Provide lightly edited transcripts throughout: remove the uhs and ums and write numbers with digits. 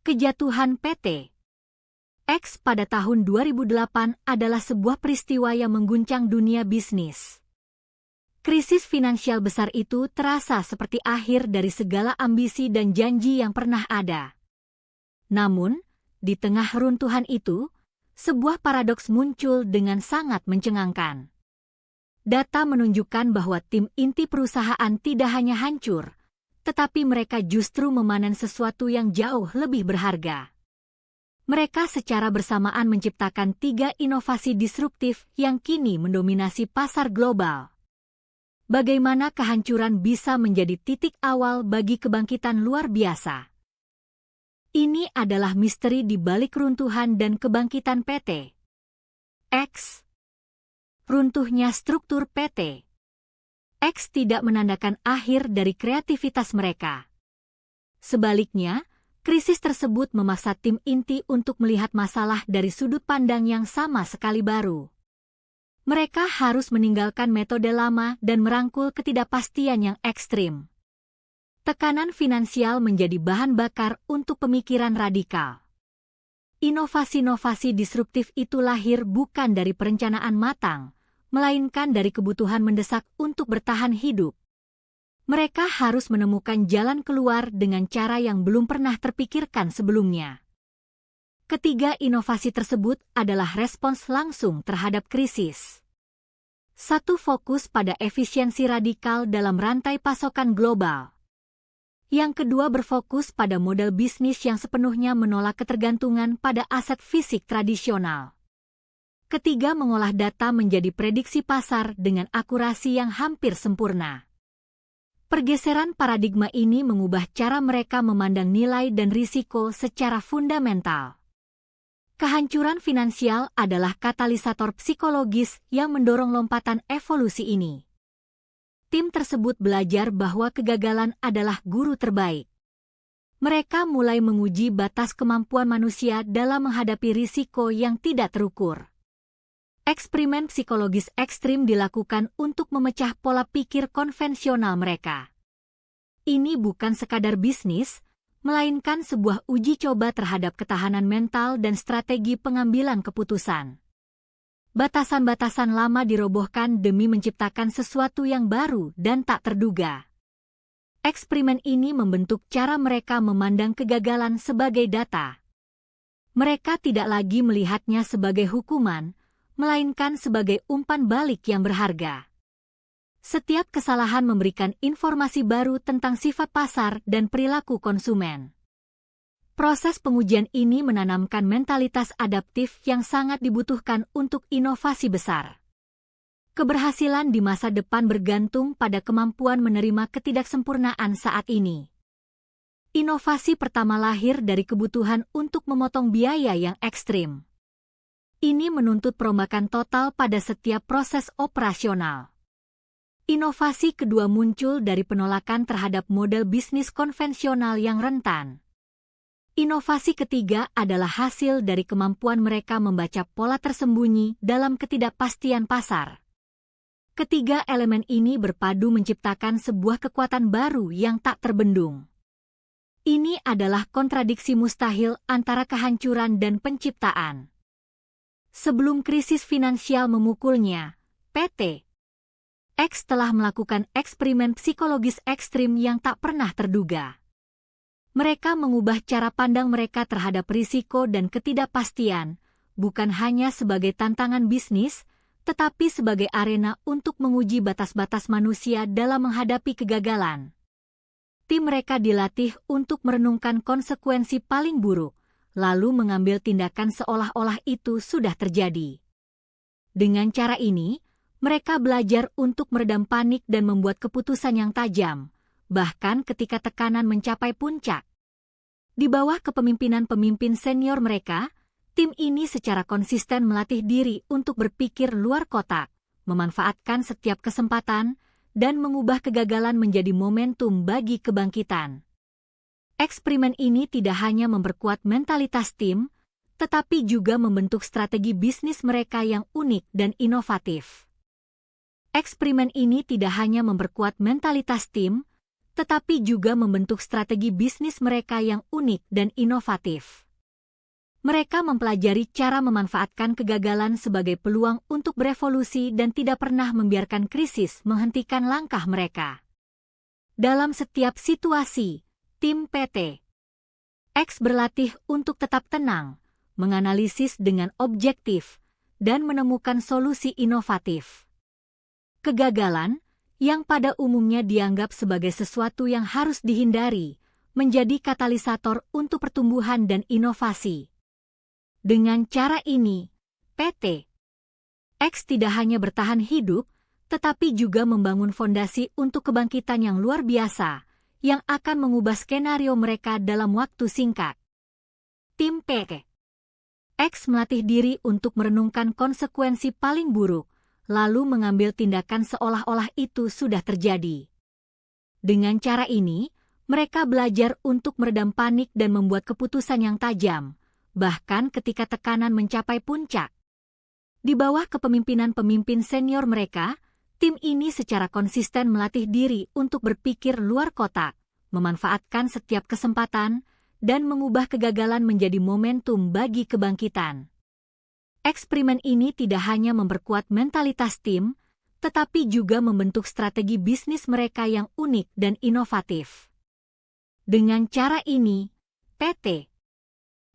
Kejatuhan PT X pada tahun 2008 adalah sebuah peristiwa yang mengguncang dunia bisnis. Krisis finansial besar itu terasa seperti akhir dari segala ambisi dan janji yang pernah ada. Namun, di tengah runtuhan itu, sebuah paradoks muncul dengan sangat mencengangkan. Data menunjukkan bahwa tim inti perusahaan tidak hanya hancur, tetapi mereka justru memanen sesuatu yang jauh lebih berharga. Mereka secara bersamaan menciptakan 3 inovasi disruptif yang kini mendominasi pasar global. Bagaimana kehancuran bisa menjadi titik awal bagi kebangkitan luar biasa? Ini adalah misteri di balik runtuhan dan kebangkitan PT X. Runtuhnya struktur PT X tidak menandakan akhir dari kreativitas mereka. Sebaliknya, krisis tersebut memaksa tim inti untuk melihat masalah dari sudut pandang yang sama sekali baru. Mereka harus meninggalkan metode lama dan merangkul ketidakpastian yang ekstrim. Tekanan finansial menjadi bahan bakar untuk pemikiran radikal. Inovasi-inovasi disruptif itu lahir bukan dari perencanaan matang, melainkan dari kebutuhan mendesak untuk bertahan hidup. Mereka harus menemukan jalan keluar dengan cara yang belum pernah terpikirkan sebelumnya. Ketiga inovasi tersebut adalah respons langsung terhadap krisis. 1. Fokus pada efisiensi radikal dalam rantai pasokan global. Yang kedua berfokus pada model bisnis yang sepenuhnya menolak ketergantungan pada aset fisik tradisional. Ketiga, mengolah data menjadi prediksi pasar dengan akurasi yang hampir sempurna. Pergeseran paradigma ini mengubah cara mereka memandang nilai dan risiko secara fundamental. Kehancuran finansial adalah katalisator psikologis yang mendorong lompatan evolusi ini. Tim tersebut belajar bahwa kegagalan adalah guru terbaik. Mereka mulai menguji batas kemampuan manusia dalam menghadapi risiko yang tidak terukur. Eksperimen psikologis ekstrim dilakukan untuk memecah pola pikir konvensional mereka. Ini bukan sekadar bisnis, melainkan sebuah uji coba terhadap ketahanan mental dan strategi pengambilan keputusan. Batasan-batasan lama dirobohkan demi menciptakan sesuatu yang baru dan tak terduga. Eksperimen ini membentuk cara mereka memandang kegagalan sebagai data. Mereka tidak lagi melihatnya sebagai hukuman, melainkan sebagai umpan balik yang berharga. Setiap kesalahan memberikan informasi baru tentang sifat pasar dan perilaku konsumen. Proses pengujian ini menanamkan mentalitas adaptif yang sangat dibutuhkan untuk inovasi besar. Keberhasilan di masa depan bergantung pada kemampuan menerima ketidaksempurnaan saat ini. Inovasi pertama lahir dari kebutuhan untuk memotong biaya yang ekstrim. Ini menuntut perombakan total pada setiap proses operasional. Inovasi kedua muncul dari penolakan terhadap model bisnis konvensional yang rentan. Inovasi ketiga adalah hasil dari kemampuan mereka membaca pola tersembunyi dalam ketidakpastian pasar. Ketiga elemen ini berpadu menciptakan sebuah kekuatan baru yang tak terbendung. Ini adalah kontradiksi mustahil antara kehancuran dan penciptaan. Sebelum krisis finansial memukulnya, PT X telah melakukan eksperimen psikologis ekstrim yang tak pernah terduga. Mereka mengubah cara pandang mereka terhadap risiko dan ketidakpastian, bukan hanya sebagai tantangan bisnis, tetapi sebagai arena untuk menguji batas-batas manusia dalam menghadapi kegagalan. Tim mereka dilatih untuk merenungkan konsekuensi paling buruk, lalu mengambil tindakan seolah-olah itu sudah terjadi. Dengan cara ini, mereka belajar untuk meredam panik dan membuat keputusan yang tajam, bahkan ketika tekanan mencapai puncak. Di bawah kepemimpinan pemimpin senior mereka, tim ini secara konsisten melatih diri untuk berpikir luar kotak, memanfaatkan setiap kesempatan, dan mengubah kegagalan menjadi momentum bagi kebangkitan. Eksperimen ini tidak hanya memperkuat mentalitas tim, tetapi juga membentuk strategi bisnis mereka yang unik dan inovatif. Eksperimen ini tidak hanya memperkuat mentalitas tim, tetapi juga membentuk strategi bisnis mereka yang unik dan inovatif. Mereka mempelajari cara memanfaatkan kegagalan sebagai peluang untuk berevolusi dan tidak pernah membiarkan krisis menghentikan langkah mereka. Dalam setiap situasi, tim PT X berlatih untuk tetap tenang, menganalisis dengan objektif, dan menemukan solusi inovatif. Kegagalan, yang pada umumnya dianggap sebagai sesuatu yang harus dihindari, menjadi katalisator untuk pertumbuhan dan inovasi. Dengan cara ini, PT X tidak hanya bertahan hidup, tetapi juga membangun fondasi untuk kebangkitan yang luar biasa, yang akan mengubah skenario mereka dalam waktu singkat. Tim PT X melatih diri untuk merenungkan konsekuensi paling buruk, lalu mengambil tindakan seolah-olah itu sudah terjadi. Dengan cara ini, mereka belajar untuk meredam panik dan membuat keputusan yang tajam, bahkan ketika tekanan mencapai puncak. Di bawah kepemimpinan pemimpin senior mereka, tim ini secara konsisten melatih diri untuk berpikir luar kotak, memanfaatkan setiap kesempatan, dan mengubah kegagalan menjadi momentum bagi kebangkitan. Eksperimen ini tidak hanya memperkuat mentalitas tim, tetapi juga membentuk strategi bisnis mereka yang unik dan inovatif. Dengan cara ini, PT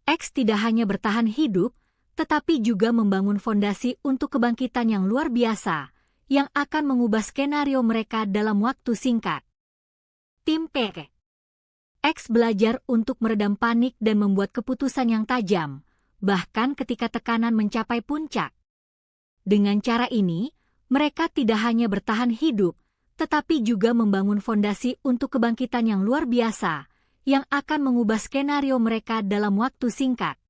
X tidak hanya bertahan hidup, tetapi juga membangun fondasi untuk kebangkitan yang luar biasa, yang akan mengubah skenario mereka dalam waktu singkat. Tim PT X belajar untuk meredam panik dan membuat keputusan yang tajam, bahkan ketika tekanan mencapai puncak. Dengan cara ini, mereka tidak hanya bertahan hidup, tetapi juga membangun fondasi untuk kebangkitan yang luar biasa, yang akan mengubah skenario mereka dalam waktu singkat.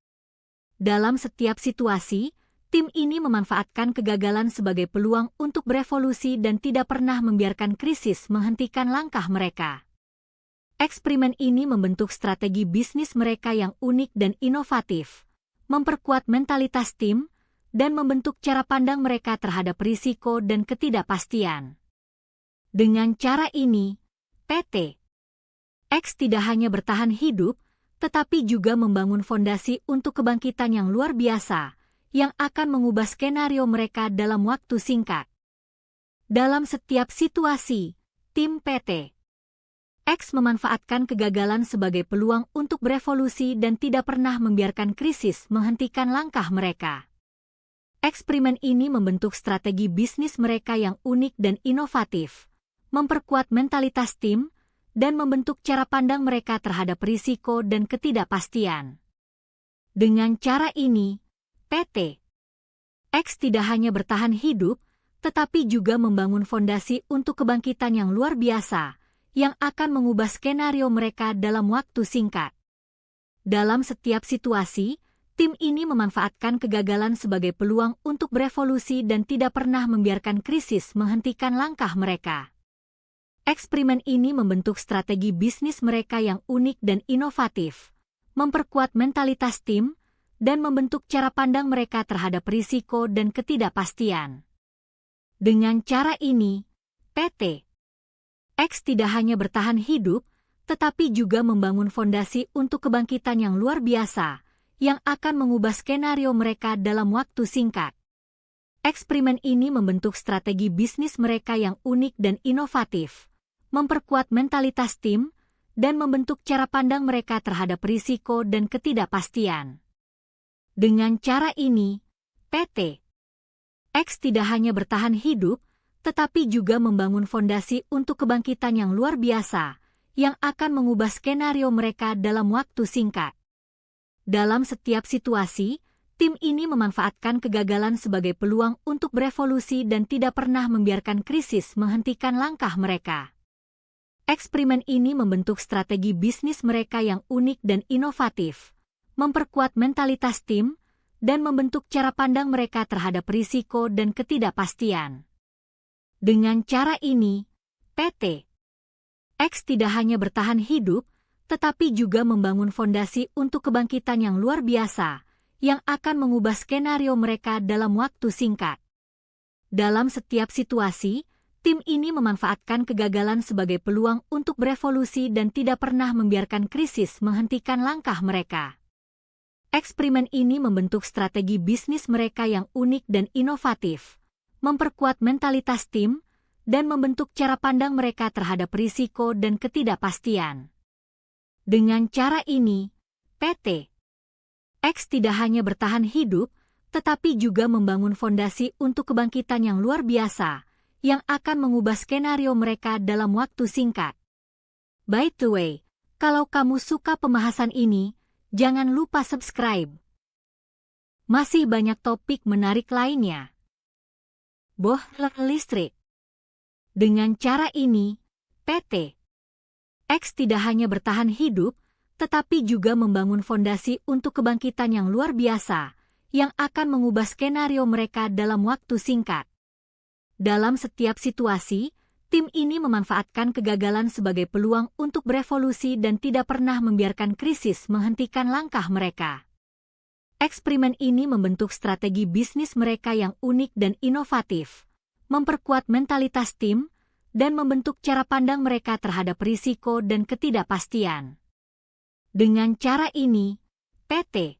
Dalam setiap situasi, tim ini memanfaatkan kegagalan sebagai peluang untuk berevolusi dan tidak pernah membiarkan krisis menghentikan langkah mereka. Eksperimen ini membentuk strategi bisnis mereka yang unik dan inovatif, memperkuat mentalitas tim, dan membentuk cara pandang mereka terhadap risiko dan ketidakpastian. Dengan cara ini, PT X tidak hanya bertahan hidup, tetapi juga membangun fondasi untuk kebangkitan yang luar biasa, yang akan mengubah skenario mereka dalam waktu singkat. Dalam setiap situasi, tim PT X memanfaatkan kegagalan sebagai peluang untuk berevolusi dan tidak pernah membiarkan krisis menghentikan langkah mereka. Eksperimen ini membentuk strategi bisnis mereka yang unik dan inovatif, memperkuat mentalitas tim, dan membentuk cara pandang mereka terhadap risiko dan ketidakpastian. Dengan cara ini, PT X tidak hanya bertahan hidup, tetapi juga membangun fondasi untuk kebangkitan yang luar biasa, yang akan mengubah skenario mereka dalam waktu singkat. Dalam setiap situasi, tim ini memanfaatkan kegagalan sebagai peluang untuk berevolusi dan tidak pernah membiarkan krisis menghentikan langkah mereka. Eksperimen ini membentuk strategi bisnis mereka yang unik dan inovatif, memperkuat mentalitas tim, dan membentuk cara pandang mereka terhadap risiko dan ketidakpastian. Dengan cara ini, PT X tidak hanya bertahan hidup, tetapi juga membangun fondasi untuk kebangkitan yang luar biasa, yang akan mengubah skenario mereka dalam waktu singkat. Eksperimen ini membentuk strategi bisnis mereka yang unik dan inovatif, memperkuat mentalitas tim, dan membentuk cara pandang mereka terhadap risiko dan ketidakpastian. Dengan cara ini, PT X tidak hanya bertahan hidup, tetapi juga membangun fondasi untuk kebangkitan yang luar biasa, yang akan mengubah skenario mereka dalam waktu singkat. Dalam setiap situasi, tim ini memanfaatkan kegagalan sebagai peluang untuk berevolusi dan tidak pernah membiarkan krisis menghentikan langkah mereka. Eksperimen ini membentuk strategi bisnis mereka yang unik dan inovatif, memperkuat mentalitas tim, dan membentuk cara pandang mereka terhadap risiko dan ketidakpastian. Dengan cara ini, PT X tidak hanya bertahan hidup, tetapi juga membangun fondasi untuk kebangkitan yang luar biasa, yang akan mengubah skenario mereka dalam waktu singkat. Dalam setiap situasi, tim ini memanfaatkan kegagalan sebagai peluang untuk berevolusi dan tidak pernah membiarkan krisis menghentikan langkah mereka. Eksperimen ini membentuk strategi bisnis mereka yang unik dan inovatif, memperkuat mentalitas tim, dan membentuk cara pandang mereka terhadap risiko dan ketidakpastian. Dengan cara ini, PT X tidak hanya bertahan hidup, tetapi juga membangun fondasi untuk kebangkitan yang luar biasa, yang akan mengubah skenario mereka dalam waktu singkat. By the way, kalau kamu suka pembahasan ini, jangan lupa subscribe. Masih banyak topik menarik lainnya. Boiler listrik. Dengan cara ini, PT X tidak hanya bertahan hidup, tetapi juga membangun fondasi untuk kebangkitan yang luar biasa, yang akan mengubah skenario mereka dalam waktu singkat. Dalam setiap situasi, tim ini memanfaatkan kegagalan sebagai peluang untuk berevolusi dan tidak pernah membiarkan krisis menghentikan langkah mereka. Eksperimen ini membentuk strategi bisnis mereka yang unik dan inovatif, memperkuat mentalitas tim, dan membentuk cara pandang mereka terhadap risiko dan ketidakpastian. Dengan cara ini, PT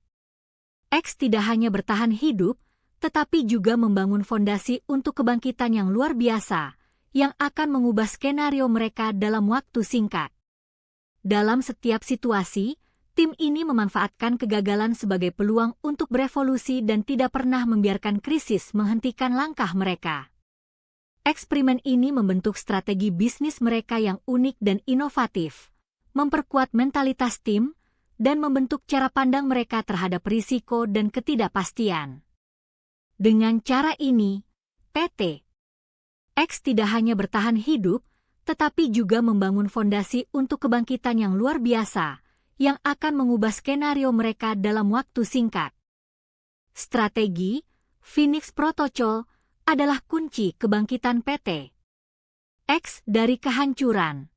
X tidak hanya bertahan hidup, tetapi juga membangun fondasi untuk kebangkitan yang luar biasa, yang akan mengubah skenario mereka dalam waktu singkat. Dalam setiap situasi, tim ini memanfaatkan kegagalan sebagai peluang untuk berevolusi dan tidak pernah membiarkan krisis menghentikan langkah mereka. Eksperimen ini membentuk strategi bisnis mereka yang unik dan inovatif, memperkuat mentalitas tim, dan membentuk cara pandang mereka terhadap risiko dan ketidakpastian. Dengan cara ini, PT X tidak hanya bertahan hidup, tetapi juga membangun fondasi untuk kebangkitan yang luar biasa, yang akan mengubah skenario mereka dalam waktu singkat. Strategi Phoenix Protocol adalah kunci kebangkitan PT X dari kehancuran.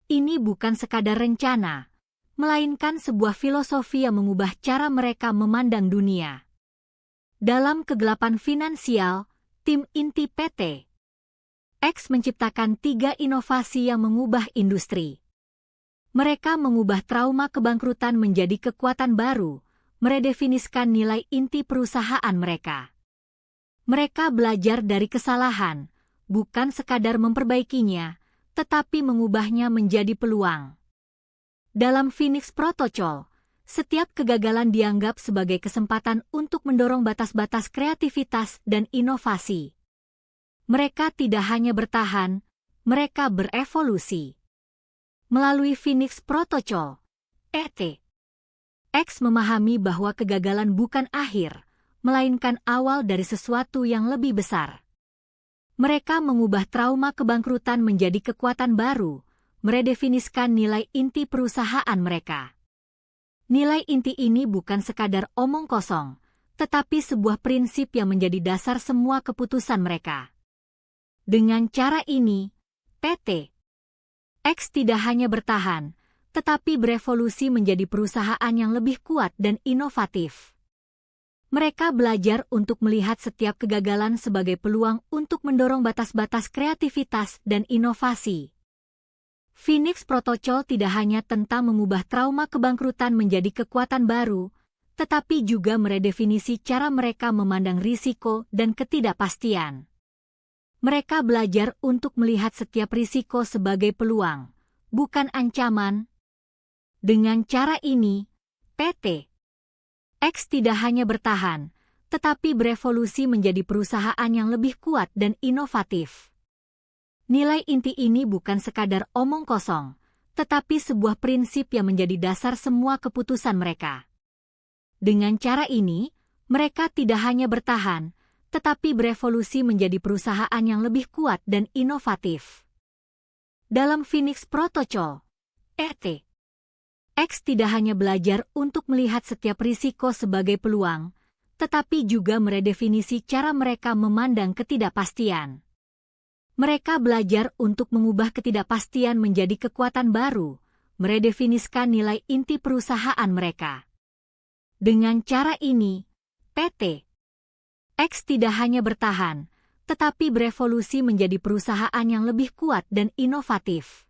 Ini bukan sekadar rencana, melainkan sebuah filosofi yang mengubah cara mereka memandang dunia. Dalam kegelapan finansial, tim inti PT X menciptakan 3 inovasi yang mengubah industri. Mereka mengubah trauma kebangkrutan menjadi kekuatan baru, meredefinisikan nilai inti perusahaan mereka. Mereka belajar dari kesalahan, bukan sekadar memperbaikinya, tetapi mengubahnya menjadi peluang. Dalam Phoenix Protocol, setiap kegagalan dianggap sebagai kesempatan untuk mendorong batas-batas kreativitas dan inovasi. Mereka tidak hanya bertahan, mereka berevolusi. Melalui Phoenix Protocol, PT X memahami bahwa kegagalan bukan akhir, melainkan awal dari sesuatu yang lebih besar. Mereka mengubah trauma kebangkrutan menjadi kekuatan baru, meredefinisikan nilai inti perusahaan mereka. Nilai inti ini bukan sekadar omong kosong, tetapi sebuah prinsip yang menjadi dasar semua keputusan mereka. Dengan cara ini, PT X tidak hanya bertahan, tetapi berevolusi menjadi perusahaan yang lebih kuat dan inovatif. Mereka belajar untuk melihat setiap kegagalan sebagai peluang untuk mendorong batas-batas kreativitas dan inovasi. Phoenix Protocol tidak hanya tentang mengubah trauma kebangkrutan menjadi kekuatan baru, tetapi juga meredefinisi cara mereka memandang risiko dan ketidakpastian. Mereka belajar untuk melihat setiap risiko sebagai peluang, bukan ancaman. Dengan cara ini, PT X tidak hanya bertahan, tetapi berevolusi menjadi perusahaan yang lebih kuat dan inovatif. Nilai inti ini bukan sekadar omong kosong, tetapi sebuah prinsip yang menjadi dasar semua keputusan mereka. Dengan cara ini, mereka tidak hanya bertahan, tetapi berevolusi menjadi perusahaan yang lebih kuat dan inovatif. Dalam Phoenix Protocol, PT X tidak hanya belajar untuk melihat setiap risiko sebagai peluang, tetapi juga meredefinisi cara mereka memandang ketidakpastian. Mereka belajar untuk mengubah ketidakpastian menjadi kekuatan baru, meredefinisikan nilai inti perusahaan mereka. Dengan cara ini, PT X tidak hanya bertahan, tetapi berevolusi menjadi perusahaan yang lebih kuat dan inovatif.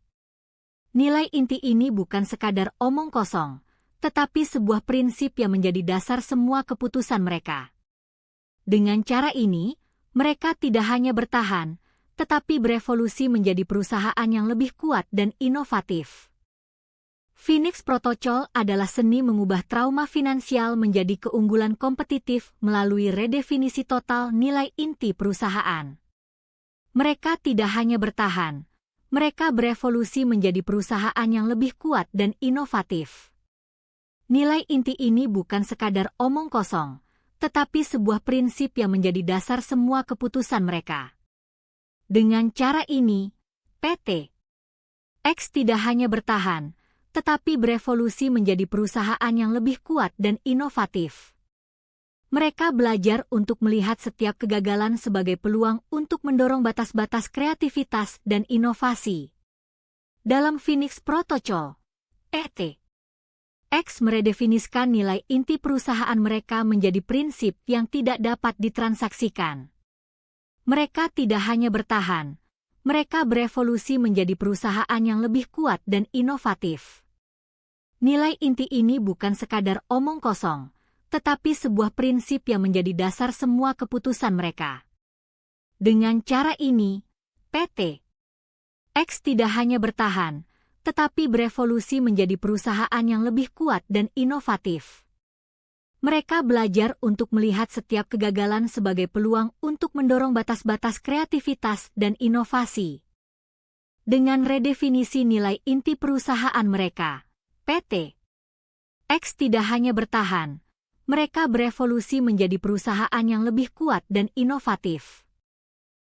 Nilai inti ini bukan sekadar omong kosong, tetapi sebuah prinsip yang menjadi dasar semua keputusan mereka. Dengan cara ini, mereka tidak hanya bertahan, tetapi berevolusi menjadi perusahaan yang lebih kuat dan inovatif. Phoenix Protocol adalah seni mengubah trauma finansial menjadi keunggulan kompetitif melalui redefinisi total nilai inti perusahaan. Mereka tidak hanya bertahan, mereka berevolusi menjadi perusahaan yang lebih kuat dan inovatif. Nilai inti ini bukan sekadar omong kosong, tetapi sebuah prinsip yang menjadi dasar semua keputusan mereka. Dengan cara ini, PT X tidak hanya bertahan, tetapi berevolusi menjadi perusahaan yang lebih kuat dan inovatif. Mereka belajar untuk melihat setiap kegagalan sebagai peluang untuk mendorong batas-batas kreativitas dan inovasi. Dalam Phoenix Protocol, PT X meredefinisikan nilai inti perusahaan mereka menjadi prinsip yang tidak dapat ditransaksikan. Mereka tidak hanya bertahan, mereka berevolusi menjadi perusahaan yang lebih kuat dan inovatif. Nilai inti ini bukan sekadar omong kosong, tetapi sebuah prinsip yang menjadi dasar semua keputusan mereka. Dengan cara ini, PT X tidak hanya bertahan, tetapi berevolusi menjadi perusahaan yang lebih kuat dan inovatif. Mereka belajar untuk melihat setiap kegagalan sebagai peluang untuk mendorong batas-batas kreativitas dan inovasi. Dengan redefinisi nilai inti perusahaan mereka, PT X tidak hanya bertahan, mereka berevolusi menjadi perusahaan yang lebih kuat dan inovatif.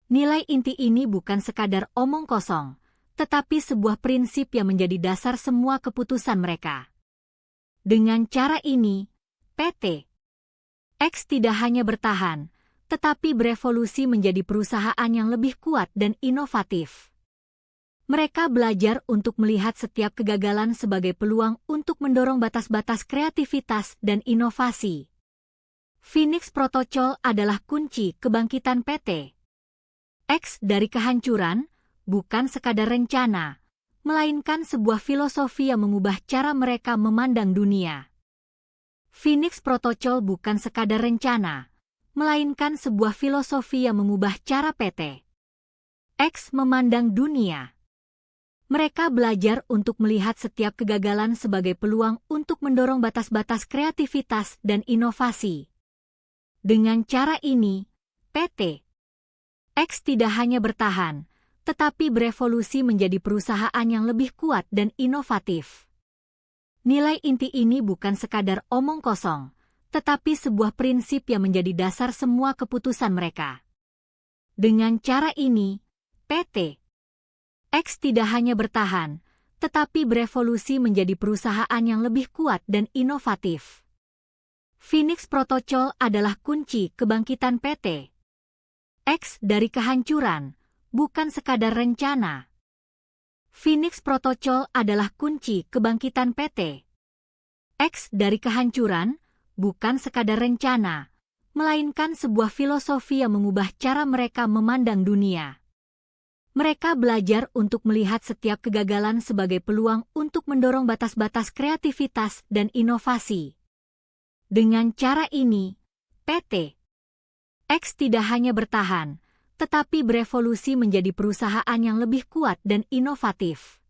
Nilai inti ini bukan sekadar omong kosong, tetapi sebuah prinsip yang menjadi dasar semua keputusan mereka. Dengan cara ini, PT X tidak hanya bertahan, tetapi berevolusi menjadi perusahaan yang lebih kuat dan inovatif. Mereka belajar untuk melihat setiap kegagalan sebagai peluang untuk mendorong batas-batas kreativitas dan inovasi. Phoenix Protocol adalah kunci kebangkitan PT X dari kehancuran, bukan sekadar rencana, melainkan sebuah filosofi yang mengubah cara mereka memandang dunia. Phoenix Protocol bukan sekadar rencana, melainkan sebuah filosofi yang mengubah cara PT X memandang dunia. Mereka belajar untuk melihat setiap kegagalan sebagai peluang untuk mendorong batas-batas kreativitas dan inovasi. Dengan cara ini, PT X tidak hanya bertahan, tetapi berevolusi menjadi perusahaan yang lebih kuat dan inovatif. Nilai inti ini bukan sekadar omong kosong, tetapi sebuah prinsip yang menjadi dasar semua keputusan mereka. Dengan cara ini, PT X tidak hanya bertahan, tetapi berevolusi menjadi perusahaan yang lebih kuat dan inovatif. Phoenix Protocol adalah kunci kebangkitan PT X dari kehancuran, bukan sekadar rencana. Phoenix Protocol adalah kunci kebangkitan PT X dari kehancuran, bukan sekadar rencana, melainkan sebuah filosofi yang mengubah cara mereka memandang dunia. Mereka belajar untuk melihat setiap kegagalan sebagai peluang untuk mendorong batas-batas kreativitas dan inovasi. Dengan cara ini, PT X tidak hanya bertahan, tetapi berevolusi menjadi perusahaan yang lebih kuat dan inovatif.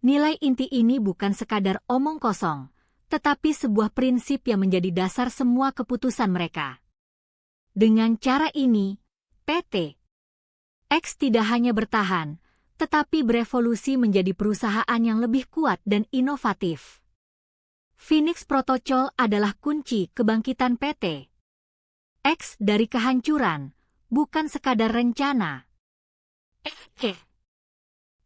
Nilai inti ini bukan sekadar omong kosong, tetapi sebuah prinsip yang menjadi dasar semua keputusan mereka. Dengan cara ini, PT X tidak hanya bertahan, tetapi berevolusi menjadi perusahaan yang lebih kuat dan inovatif. Phoenix Protocol adalah kunci kebangkitan PT X dari kehancuran, bukan sekadar rencana.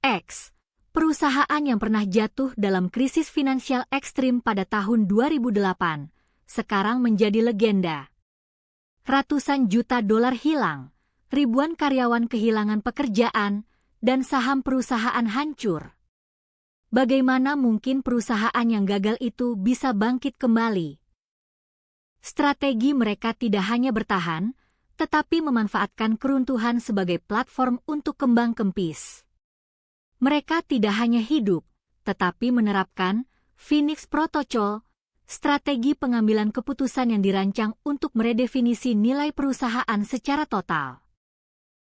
X, perusahaan yang pernah jatuh dalam krisis finansial ekstrim pada tahun 2008, sekarang menjadi legenda. Ratusan juta dolar hilang, ribuan karyawan kehilangan pekerjaan, dan saham perusahaan hancur. Bagaimana mungkin perusahaan yang gagal itu bisa bangkit kembali? Strategi mereka tidak hanya bertahan, tetapi memanfaatkan keruntuhan sebagai platform untuk kembang kempis. Mereka tidak hanya hidup, tetapi menerapkan Phoenix Protocol, strategi pengambilan keputusan yang dirancang untuk meredefinisi nilai perusahaan secara total.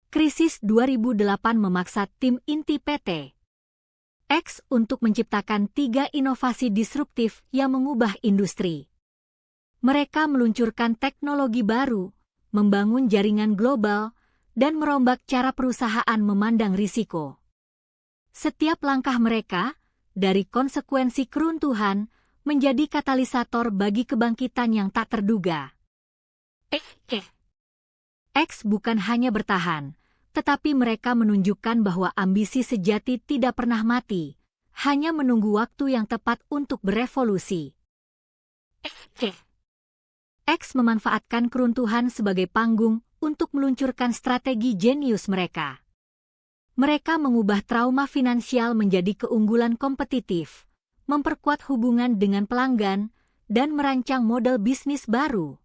Krisis 2008 memaksa tim inti PT X untuk menciptakan 3 inovasi disruptif yang mengubah industri. Mereka meluncurkan teknologi baru, membangun jaringan global, dan merombak cara perusahaan memandang risiko. Setiap langkah mereka, dari konsekuensi keruntuhan, menjadi katalisator bagi kebangkitan yang tak terduga. X bukan hanya bertahan, tetapi mereka menunjukkan bahwa ambisi sejati tidak pernah mati, hanya menunggu waktu yang tepat untuk berevolusi. X memanfaatkan keruntuhan sebagai panggung untuk meluncurkan strategi jenius mereka. Mereka mengubah trauma finansial menjadi keunggulan kompetitif, memperkuat hubungan dengan pelanggan, dan merancang model bisnis baru.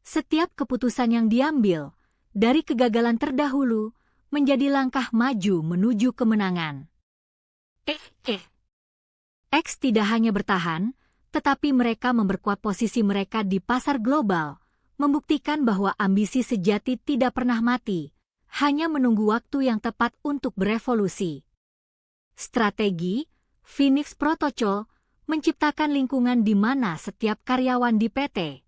Setiap keputusan yang diambil, dari kegagalan terdahulu, menjadi langkah maju menuju kemenangan. X tidak hanya bertahan, tetapi mereka memperkuat posisi mereka di pasar global, membuktikan bahwa ambisi sejati tidak pernah mati, hanya menunggu waktu yang tepat untuk berevolusi. Strategi Phoenix Protocol menciptakan lingkungan di mana setiap karyawan di PT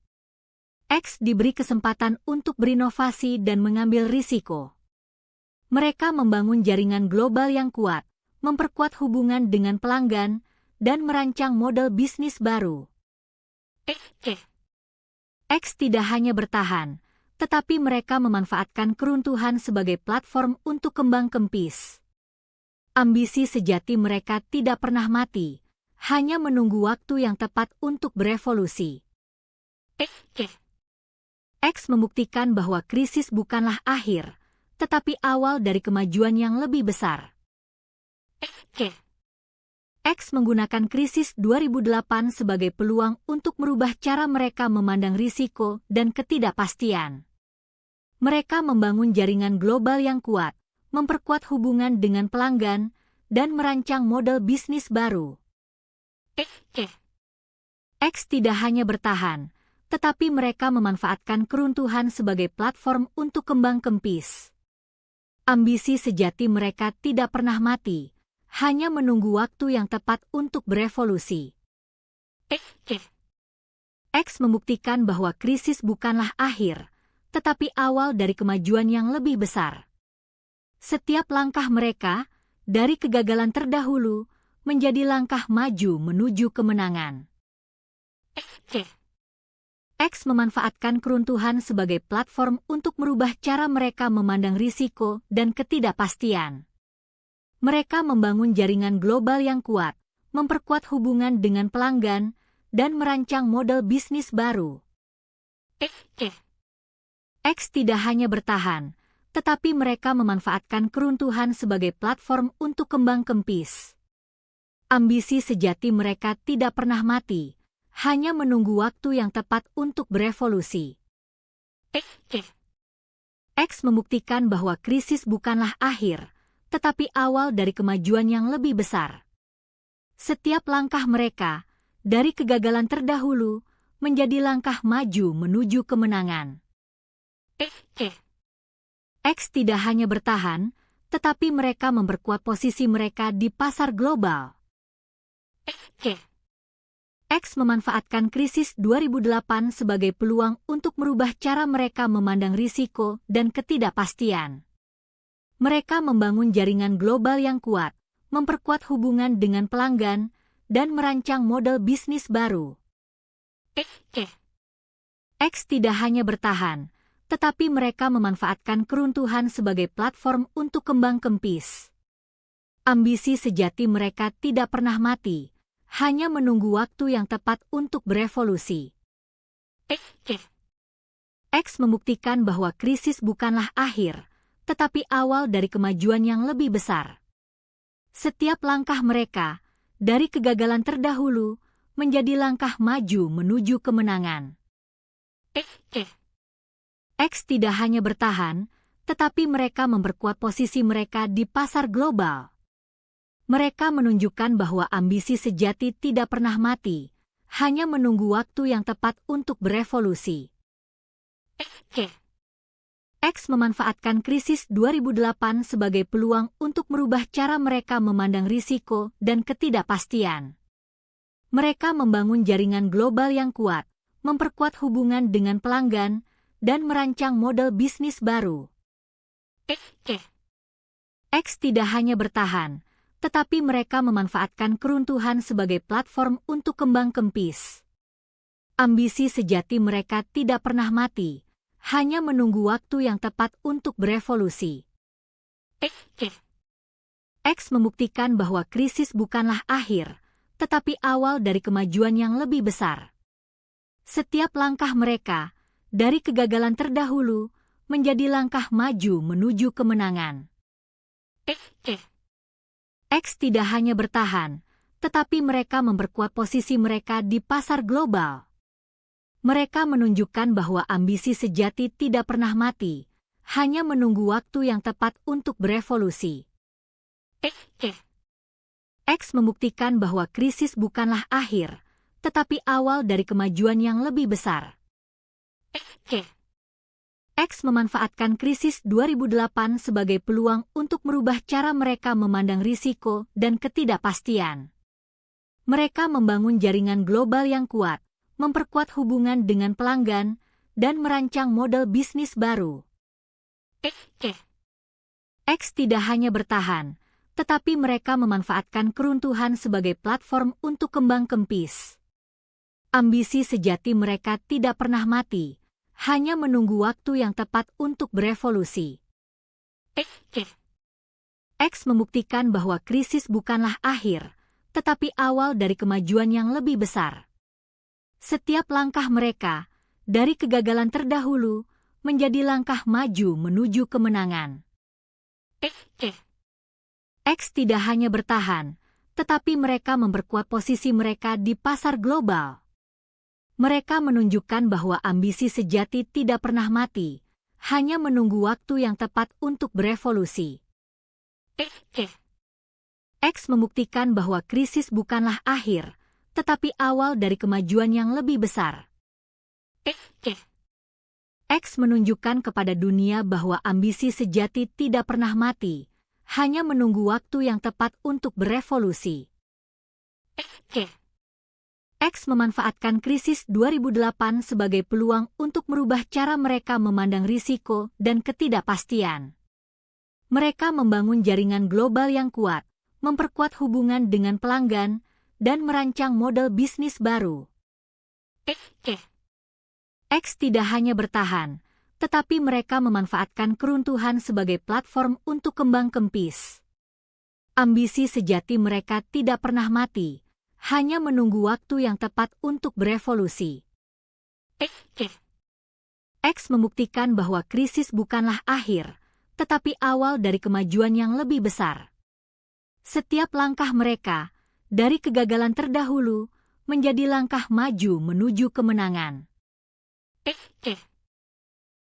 X diberi kesempatan untuk berinovasi dan mengambil risiko. Mereka membangun jaringan global yang kuat, memperkuat hubungan dengan pelanggan, dan merancang model bisnis baru. X tidak hanya bertahan, tetapi mereka memanfaatkan keruntuhan sebagai platform untuk kembang kempis. Ambisi sejati mereka tidak pernah mati, hanya menunggu waktu yang tepat untuk berevolusi. X membuktikan bahwa krisis bukanlah akhir, tetapi awal dari kemajuan yang lebih besar. X menggunakan krisis 2008 sebagai peluang untuk merubah cara mereka memandang risiko dan ketidakpastian. Mereka membangun jaringan global yang kuat, memperkuat hubungan dengan pelanggan, dan merancang model bisnis baru. X tidak hanya bertahan, tetapi mereka memanfaatkan keruntuhan sebagai platform untuk kembang kempis. Ambisi sejati mereka tidak pernah mati, hanya menunggu waktu yang tepat untuk berevolusi. X membuktikan bahwa krisis bukanlah akhir, tetapi awal dari kemajuan yang lebih besar. Setiap langkah mereka, dari kegagalan terdahulu, menjadi langkah maju menuju kemenangan. X memanfaatkan keruntuhan sebagai platform untuk merubah cara mereka memandang risiko dan ketidakpastian. Mereka membangun jaringan global yang kuat, memperkuat hubungan dengan pelanggan, dan merancang model bisnis baru. X tidak hanya bertahan, tetapi mereka memanfaatkan keruntuhan sebagai platform untuk kembang kempis. Ambisi sejati mereka tidak pernah mati, hanya menunggu waktu yang tepat untuk berevolusi. X membuktikan bahwa krisis bukanlah akhir, tetapi awal dari kemajuan yang lebih besar. Setiap langkah mereka, dari kegagalan terdahulu, menjadi langkah maju menuju kemenangan. X tidak hanya bertahan, tetapi mereka memperkuat posisi mereka di pasar global. X memanfaatkan krisis 2008 sebagai peluang untuk merubah cara mereka memandang risiko dan ketidakpastian. Mereka membangun jaringan global yang kuat, memperkuat hubungan dengan pelanggan, dan merancang model bisnis baru. X tidak hanya bertahan, tetapi mereka memanfaatkan keruntuhan sebagai platform untuk kembang kempis. Ambisi sejati mereka tidak pernah mati, hanya menunggu waktu yang tepat untuk berevolusi. X membuktikan bahwa krisis bukanlah akhir, tetapi awal dari kemajuan yang lebih besar. Setiap langkah mereka, dari kegagalan terdahulu, menjadi langkah maju menuju kemenangan. X tidak hanya bertahan, tetapi mereka memperkuat posisi mereka di pasar global. Mereka menunjukkan bahwa ambisi sejati tidak pernah mati, hanya menunggu waktu yang tepat untuk berevolusi. X memanfaatkan krisis 2008 sebagai peluang untuk merubah cara mereka memandang risiko dan ketidakpastian. Mereka membangun jaringan global yang kuat, memperkuat hubungan dengan pelanggan, dan merancang model bisnis baru. X tidak hanya bertahan, tetapi mereka memanfaatkan keruntuhan sebagai platform untuk kembang kempis. Ambisi sejati mereka tidak pernah mati, hanya menunggu waktu yang tepat untuk berevolusi. X membuktikan bahwa krisis bukanlah akhir, tetapi awal dari kemajuan yang lebih besar. Setiap langkah mereka, dari kegagalan terdahulu, menjadi langkah maju menuju kemenangan. X tidak hanya bertahan, tetapi mereka memperkuat posisi mereka di pasar global. Mereka menunjukkan bahwa ambisi sejati tidak pernah mati, hanya menunggu waktu yang tepat untuk berevolusi. X membuktikan bahwa krisis bukanlah akhir, tetapi awal dari kemajuan yang lebih besar. X memanfaatkan krisis 2008 sebagai peluang untuk merubah cara mereka memandang risiko dan ketidakpastian. Mereka membangun jaringan global yang kuat, memperkuat hubungan dengan pelanggan, dan merancang model bisnis baru. X tidak hanya bertahan, tetapi mereka memanfaatkan keruntuhan sebagai platform untuk kembang kempis. Ambisi sejati mereka tidak pernah mati, hanya menunggu waktu yang tepat untuk berevolusi. X membuktikan bahwa krisis bukanlah akhir, tetapi awal dari kemajuan yang lebih besar. Setiap langkah mereka, dari kegagalan terdahulu, menjadi langkah maju menuju kemenangan. X tidak hanya bertahan, tetapi mereka memperkuat posisi mereka di pasar global. Mereka menunjukkan bahwa ambisi sejati tidak pernah mati, hanya menunggu waktu yang tepat untuk berevolusi. X membuktikan bahwa krisis bukanlah akhir, tetapi awal dari kemajuan yang lebih besar. X menunjukkan kepada dunia bahwa ambisi sejati tidak pernah mati, hanya menunggu waktu yang tepat untuk berevolusi. X memanfaatkan krisis 2008 sebagai peluang untuk merubah cara mereka memandang risiko dan ketidakpastian. Mereka membangun jaringan global yang kuat, memperkuat hubungan dengan pelanggan, dan merancang model bisnis baru. X tidak hanya bertahan, tetapi mereka memanfaatkan keruntuhan sebagai platform untuk kembang kempis. Ambisi sejati mereka tidak pernah mati, hanya menunggu waktu yang tepat untuk berevolusi. X membuktikan bahwa krisis bukanlah akhir, tetapi awal dari kemajuan yang lebih besar. Setiap langkah mereka, dari kegagalan terdahulu, menjadi langkah maju menuju kemenangan.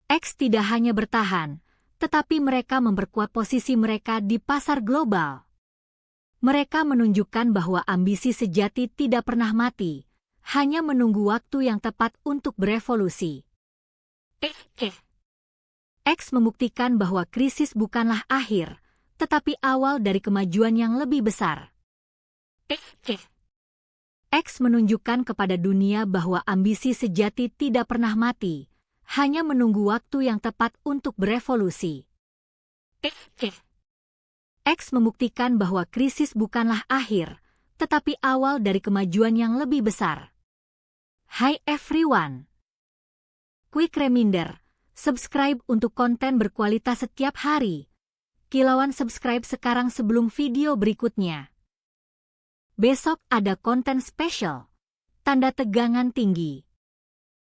X tidak hanya bertahan, tetapi mereka memperkuat posisi mereka di pasar global. Mereka menunjukkan bahwa ambisi sejati tidak pernah mati, hanya menunggu waktu yang tepat untuk berevolusi. X membuktikan bahwa krisis bukanlah akhir, tetapi awal dari kemajuan yang lebih besar. X menunjukkan kepada dunia bahwa ambisi sejati tidak pernah mati, hanya menunggu waktu yang tepat untuk berevolusi. X membuktikan bahwa krisis bukanlah akhir, tetapi awal dari kemajuan yang lebih besar. Hi everyone! Quick reminder, subscribe untuk konten berkualitas setiap hari. Kilauan subscribe sekarang sebelum video berikutnya. Besok ada konten spesial, tanda tegangan tinggi.